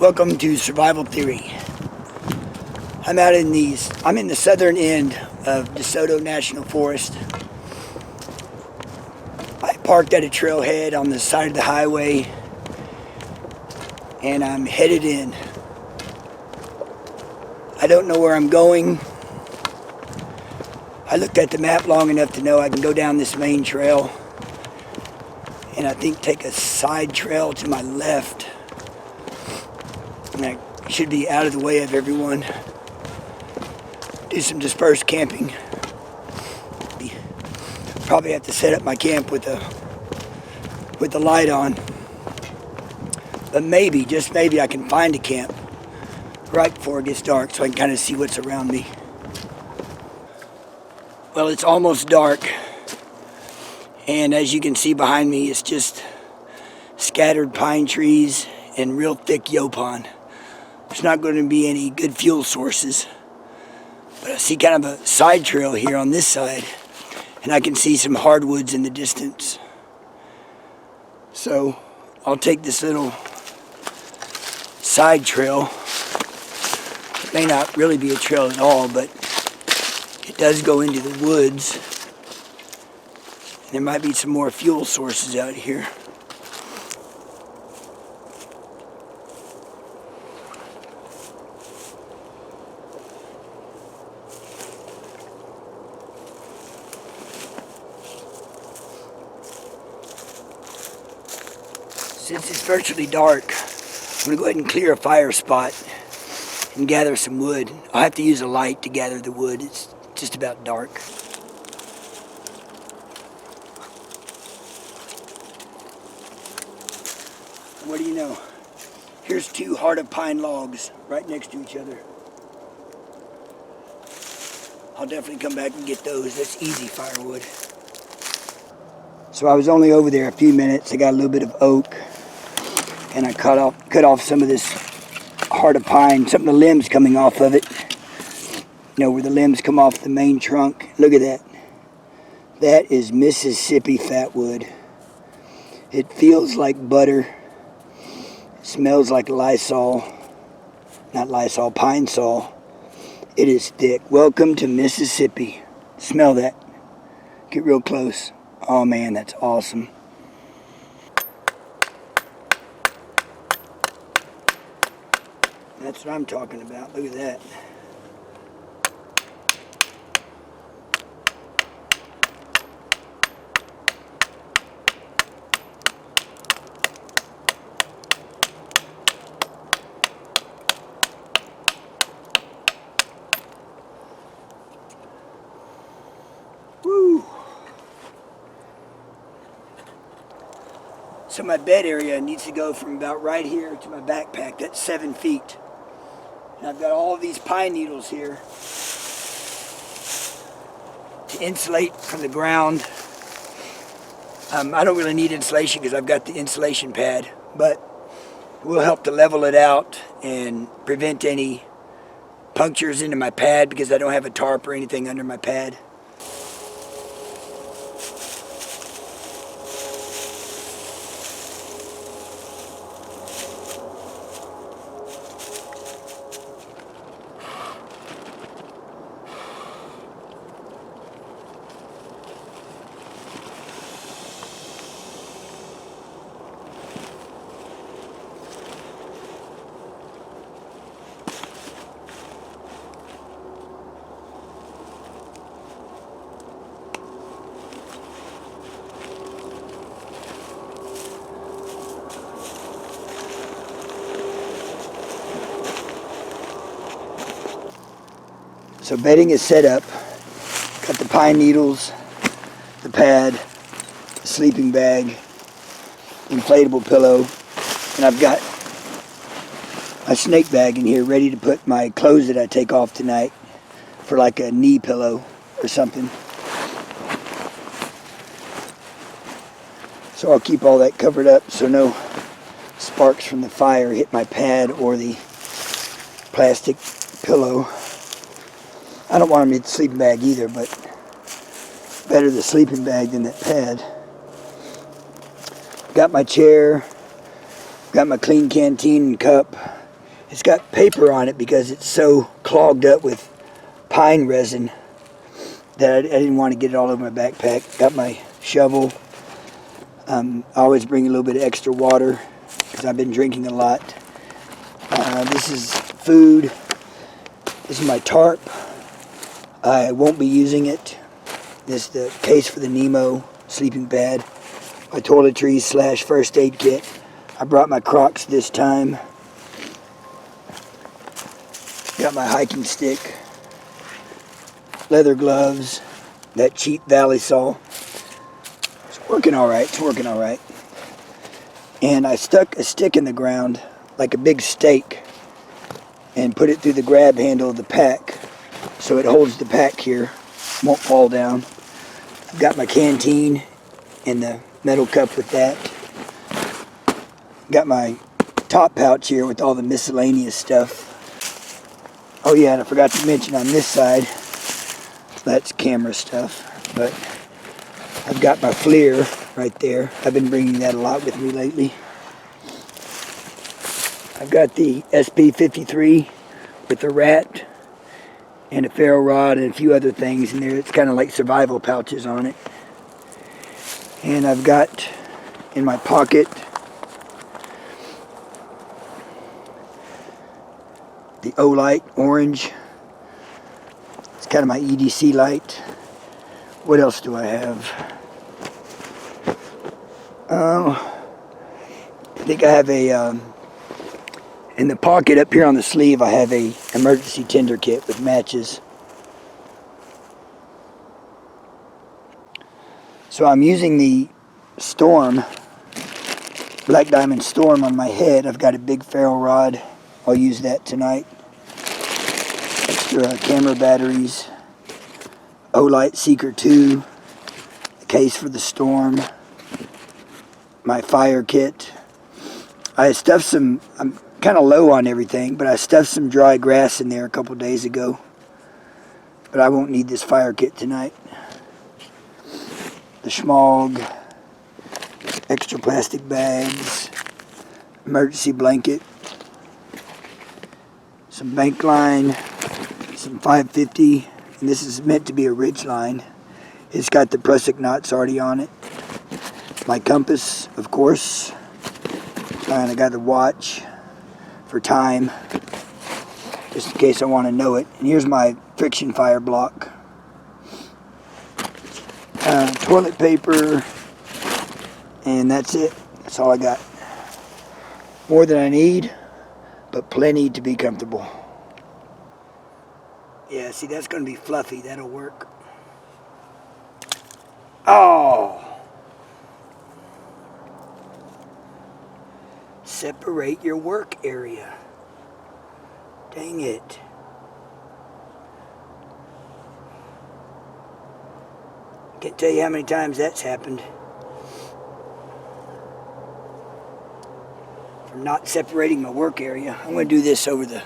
Welcome to Survival Theory. I'm in the southern end of DeSoto National Forest. I parked at a trailhead on the side of the highway and I'm headed in. I don't know where I'm going. I looked at the map long enough to know I can go down this main trail and I think take a side trail to my left. And I should be out of the way of everyone. Do some dispersed camping. Probably have to set up my camp with the light on. But maybe, just maybe, I can find a camp right before it gets dark so I can kind of see what's around me. Well, it's almost dark. And as you can see behind me, it's just scattered pine trees and real thick yopon. There's not going to be any good fuel sources. But I see kind of a side trail here on this side. And I can see some hardwoods in the distance. So I'll take this little side trail. It may not really be a trail at all, but it does go into the woods. And there might be some more fuel sources out here. Since it's virtually dark, I'm going to go ahead and clear a fire spot and gather some wood. I'll have to use a light to gather the wood. It's just about dark. What do you know? Here's two heart of pine logs right next to each other. I'll definitely come back and get those. That's easy firewood. So I was only over there a few minutes. I got a little bit of oak. And I cut off some of this heart of pine, some of the limbs coming off of it. You know, where the limbs come off the main trunk. Look at that. That is Mississippi fatwood. It feels like butter. It smells like Lysol. Not Lysol, Pine Sol. It is thick. Welcome to Mississippi. Smell that. Get real close. Oh man, that's awesome. That's what I'm talking about. Look at that. Woo! So my bed area needs to go from about right here to my backpack. That's 7 feet. And I've got all of these pine needles here to insulate from the ground. I don't really need insulation because I've got the insulation pad, but it will help to level it out and prevent any punctures into my pad because I don't have a tarp or anything under my pad. So bedding is set up. Got the pine needles, the pad, the sleeping bag, inflatable pillow, and I've got my snake bag in here ready to put my clothes that I take off tonight for like a knee pillow or something. So I'll keep all that covered up so no sparks from the fire hit my pad or the plastic pillow. I don't want them to hit the sleeping bag either, but better the sleeping bag than that pad. Got my chair, got my clean canteen and cup, It's got paper on it because it's so clogged up with pine resin that I didn't want to get it all over my backpack. Got my shovel. I always bring a little bit of extra water because I've been drinking a lot. This is food. This is my tarp. I won't be using it. This is the case for the Nemo sleeping pad. My toiletries / first aid kit. I brought my Crocs this time. Got my hiking stick. Leather gloves. That cheap Valley saw. It's working alright. It's working alright. And I stuck a stick in the ground like a big stake and put it through the grab handle of the pack so it holds the pack here, won't fall down. I've got my canteen and the metal cup with that. Got my top pouch here with all the miscellaneous stuff. Oh yeah, and I forgot to mention on this side, that's camera stuff, but I've got my FLIR right there. I've been bringing that a lot with me lately. I've got the SP53 with the rat and a ferro rod and a few other things in there. It's kind of like survival pouches on it. And I've got in my pocket the O-Light orange. It's kind of my EDC light. What else do I have? I think I have a in the pocket up here on the sleeve, I have a emergency tinder kit with matches. So I'm using the Storm, Black Diamond Storm on my head. I've got a big ferro rod. I'll use that tonight. Extra camera batteries. O-Light Seeker 2. The case for the Storm. My fire kit. I stuffed some, I'm kind of low on everything, but I stuffed some dry grass in there a couple days ago. But I won't need this fire kit tonight. The Schmog, extra plastic bags, emergency blanket, some bank line, some 550, and this is meant to be a ridge line. It's got the prusik knots already on it. My compass, of course, and I got a watch for time, just in case I want to know it. And here's my friction fire block. Toilet paper, and that's it. That's all I got. More than I need, but plenty to be comfortable. Yeah, see, that's going to be fluffy. That'll work. Oh! Separate your work area. Dang it. Can't tell you how many times that's happened. From not separating my work area. I'm going to do this over the...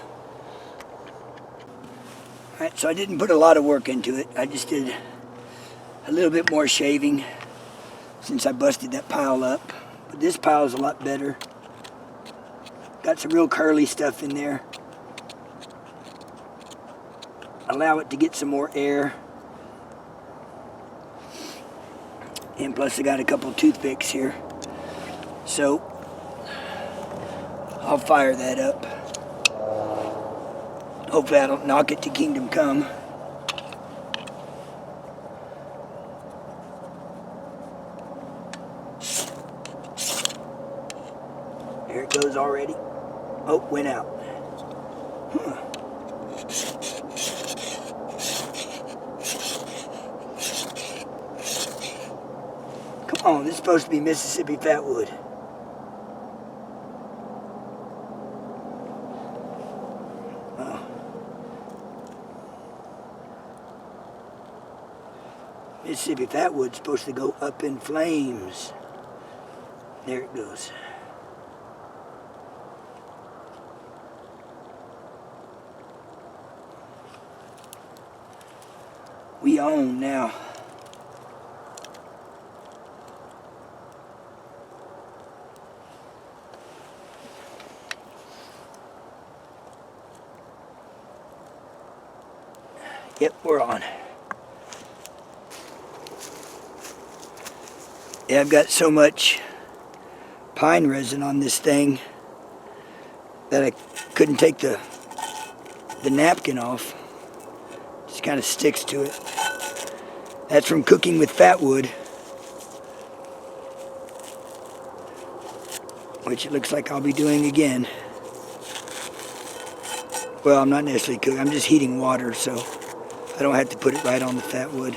Alright, so I didn't put a lot of work into it. I just did a little bit more shaving since I busted that pile up. But this pile is a lot better. Got some real curly stuff in there. Allow it to get some more air. And plus I got a couple toothpicks here. So I'll fire that up. Hopefully I don't knock it to Kingdom Come. There it goes already. Oh, went out. Huh. Come on, this is supposed to be Mississippi Fatwood. Oh. Mississippi Fatwood's supposed to go up in flames. There it goes. We own now. Yep, we're on. Yeah, I've got so much pine resin on this thing that I couldn't take the napkin off. Just kind of sticks to it. That's from cooking with fat wood, which it looks like I'll be doing again. Well, I'm not necessarily cooking, I'm just heating water, so I don't have to put it right on the fat wood.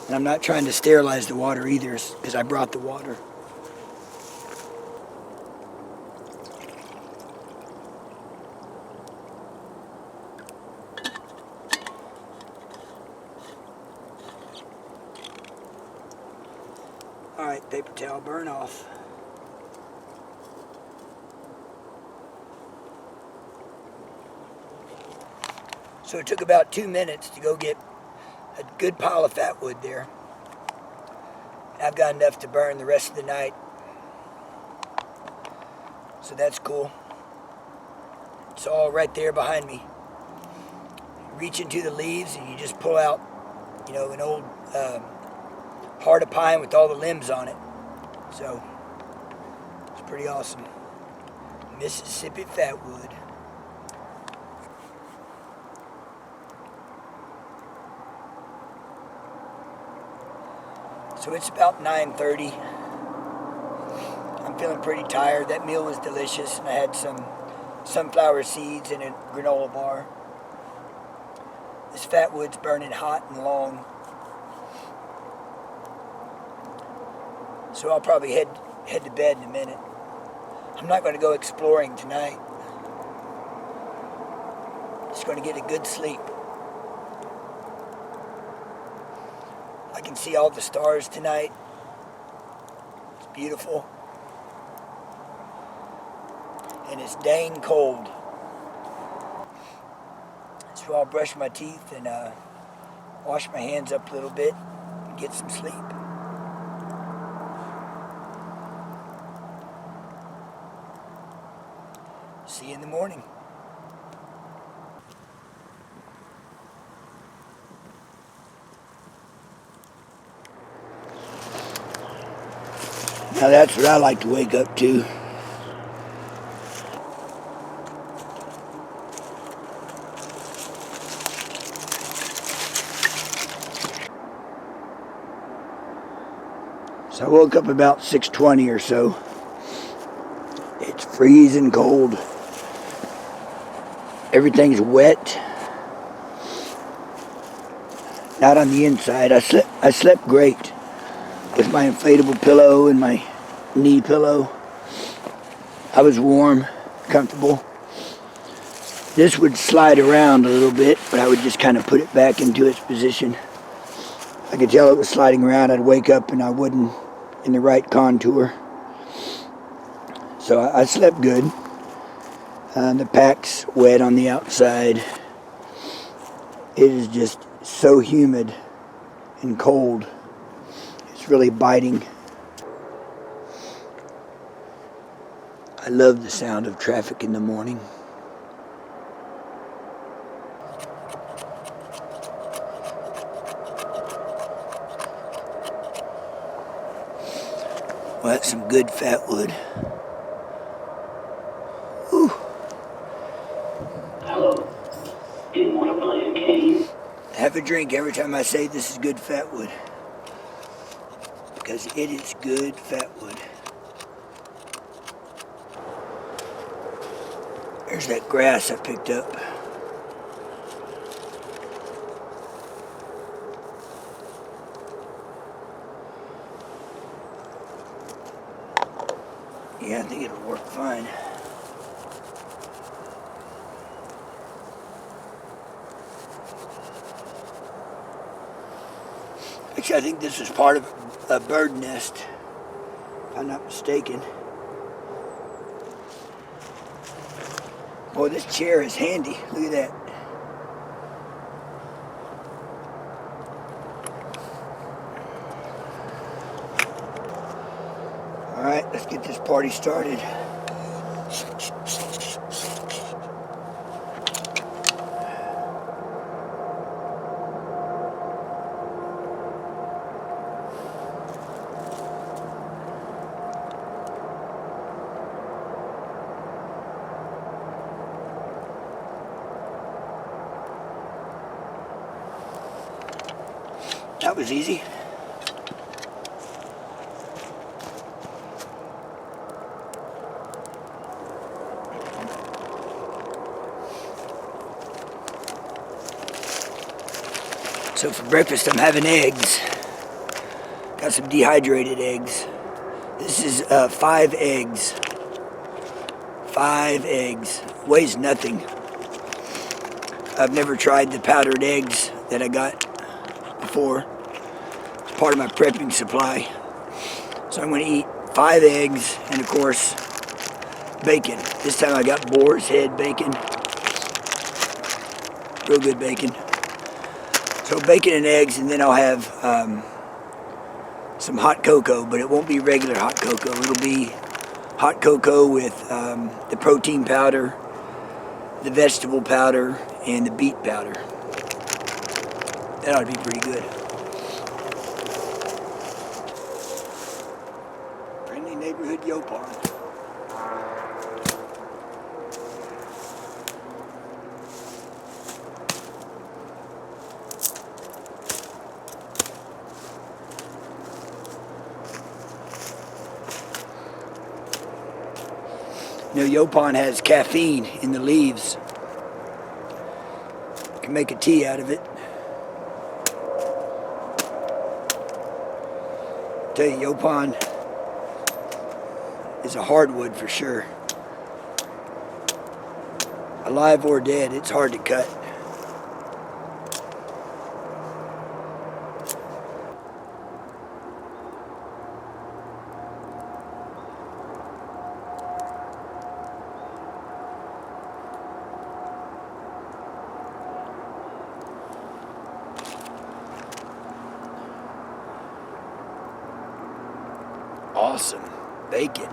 And I'm not trying to sterilize the water either, because I brought the water. Alright, paper towel burn off. So it took about 2 minutes to go get a good pile of fat wood there. I've got enough to burn the rest of the night. So that's cool. It's all right there behind me. You reach into the leaves and you just pull out, an old heart of pine with all the limbs on it. So it's pretty awesome. Mississippi fat wood. So it's about 9:30. I'm feeling pretty tired. That meal was delicious, and I had some sunflower seeds and a granola bar. This fat wood's burning hot and long. So I'll probably head to bed in a minute. I'm not going to go exploring tonight. Just going to get a good sleep. I can see all the stars tonight. It's beautiful. And it's dang cold. So I'll brush my teeth and wash my hands up a little bit and get some sleep. See you in the morning. Now that's what I like to wake up to. So I woke up about 6:20 or so. It's freezing cold. Everything's wet. Not on the inside. I slept great with my inflatable pillow and my knee pillow. I was warm, comfortable. This would slide around a little bit, but I would just kind of put it back into its position. I could tell it was sliding around. I'd wake up and I wouldn't in the right contour. So I slept good. The pack's wet on the outside. It is just so humid and cold. It's really biting. I love the sound of traffic in the morning. Well, that's some good fat wood. Whew. Hello. Didn't want to play a game. Have a drink every time I say this is good fat wood. Because it is good fat wood. There's that grass I picked up. Yeah, I think it'll work fine. Actually, I think this is part of a bird nest, if I'm not mistaken. Oh, this chair is handy. Look at that. All right, let's get this party started. That was easy. So for breakfast I'm having eggs. Got some dehydrated eggs. This is 5 eggs. 5 eggs. Weighs nothing. I've never tried the powdered eggs that I got before. It's part of my prepping supply. So I'm going to eat 5 eggs and of course bacon. This time I got boar's head bacon. Real good bacon. So bacon and eggs, and then I'll have some hot cocoa, but it won't be regular hot cocoa. It'll be hot cocoa with the protein powder, the vegetable powder, and the beet powder. That ought to be pretty good. Friendly neighborhood Yopon. You know, Yopon has caffeine in the leaves. You can make a tea out of it. I tell you, Yopon is a hardwood for sure. Alive or dead, it's hard to cut. Awesome bacon.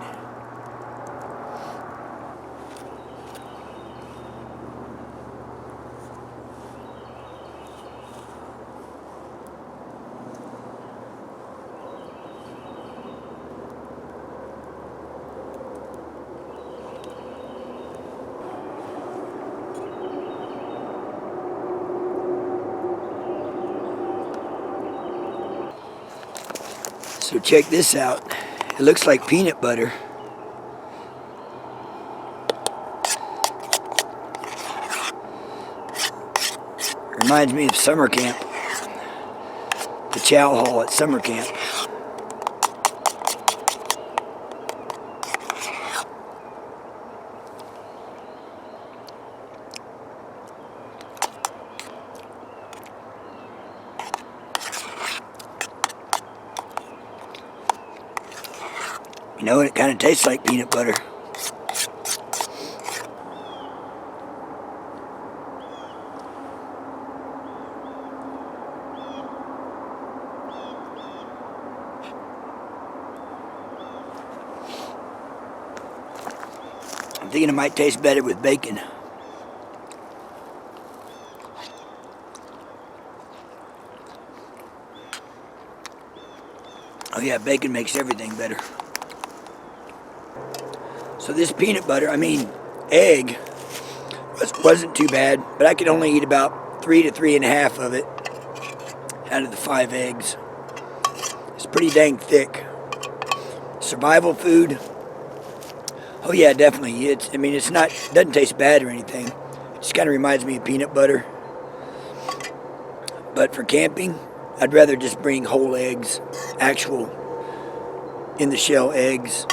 So check this out. It looks like peanut butter. Reminds me of summer camp. The chow hall at summer camp. You know, it kind of tastes like peanut butter. I'm thinking it might taste better with bacon. Oh yeah, bacon makes everything better. So this peanut butter, egg, wasn't too bad, but I could only eat about 3 to 3.5 of it out of the 5 eggs. It's pretty dang thick. Survival food. Oh yeah, definitely. Doesn't taste bad or anything. It just kind of reminds me of peanut butter. But for camping, I'd rather just bring whole eggs, actual in the shell eggs,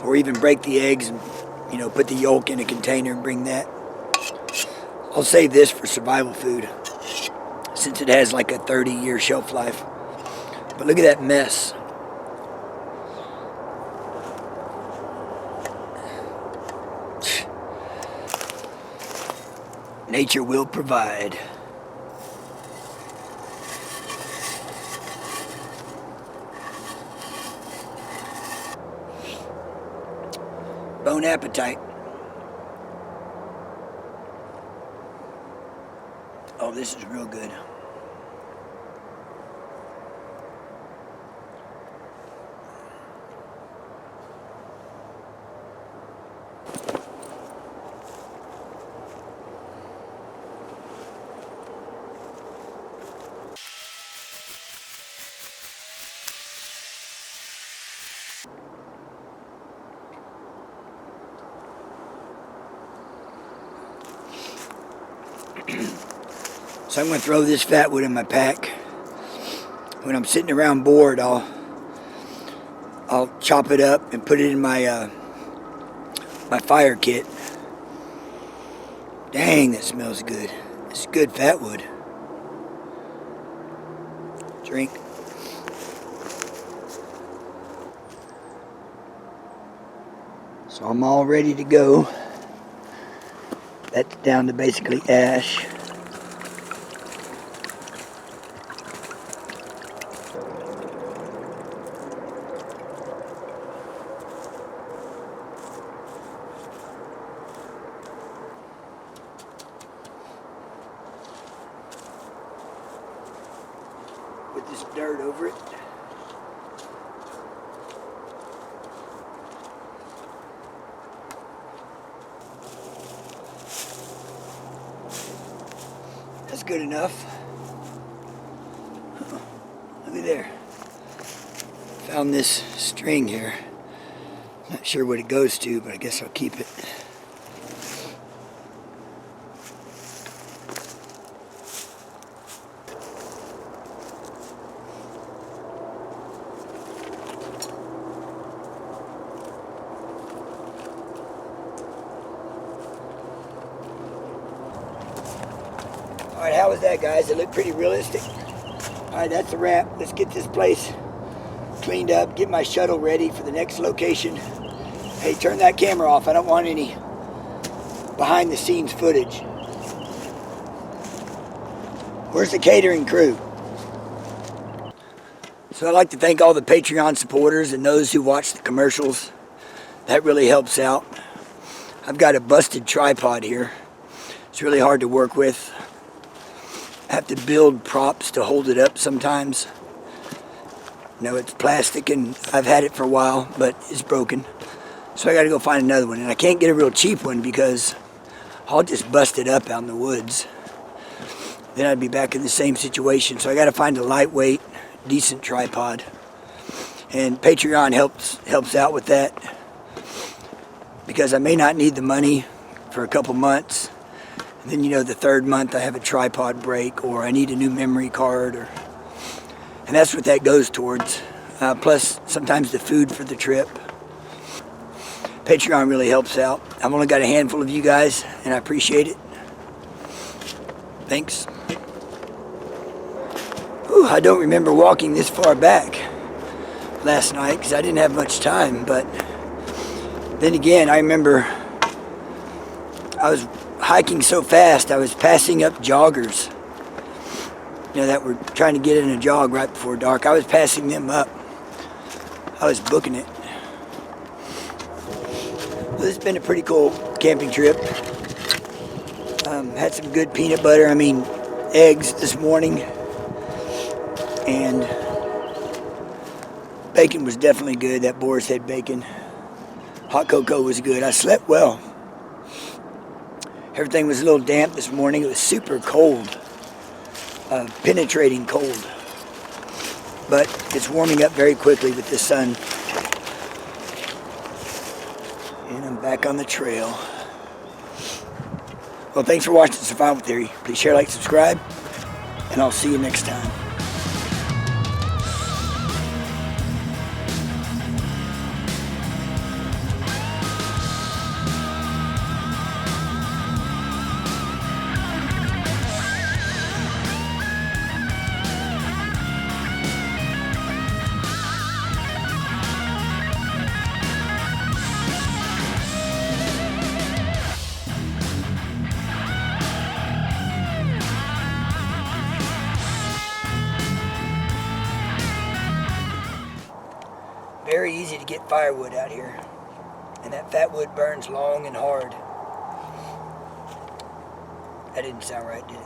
or even break the eggs and, put the yolk in a container and bring that. I'll save this for survival food since it has like a 30-year shelf life. But look at that mess. Nature will provide. Bone appetite. Oh, this is real good. So I'm going to throw this fat wood in my pack. When I'm sitting around bored, I'll chop it up and put it in my my fire kit. Dang, that smells good. It's good fat wood. Drink. So I'm all ready to go. That's down to basically ash. Put this dirt over it. That's good enough. Look at there. Found this string here. Not sure what it goes to, but I guess I'll keep it. Alright, how was that, guys? It looked pretty realistic. Alright, that's a wrap. Let's get this place cleaned up, get my shuttle ready for the next location. Hey, turn that camera off. I don't want any behind the scenes footage. Where's the catering crew? So I'd like to thank all the Patreon supporters and those who watch the commercials. That really helps out. I've got a busted tripod here. It's really hard to work with. I have to build props to hold it up sometimes. You know, it's plastic and I've had it for a while, but it's broken. So I gotta go find another one. And I can't get a real cheap one because I'll just bust it up out in the woods. Then I'd be back in the same situation. So I gotta find a lightweight, decent tripod. And Patreon helps out with that. Because I may not need the money for a couple months. And then, you know, the third month I have a tripod break or I need a new memory card. And that's what that goes towards. Plus, sometimes the food for the trip. Patreon really helps out. I've only got a handful of you guys, and I appreciate it. Thanks. Whew, I don't remember walking this far back last night because I didn't have much time, but then again, I remember I was hiking so fast, I was passing up joggers, you know, that were trying to get in a jog right before dark. I was passing them up. I was booking it. Well, this has been a pretty cool camping trip. Had some good peanut butter, eggs this morning. And bacon was definitely good, that boar's head bacon. Hot cocoa was good. I slept well. Everything was a little damp this morning. It was super cold. Penetrating cold. But it's warming up very quickly with the sun. And I'm back on the trail. Well, thanks for watching Survival Theory. Please share, like, subscribe, and I'll see you next time. Very easy to get firewood out here. And that fat wood burns long and hard. That didn't sound right, did it?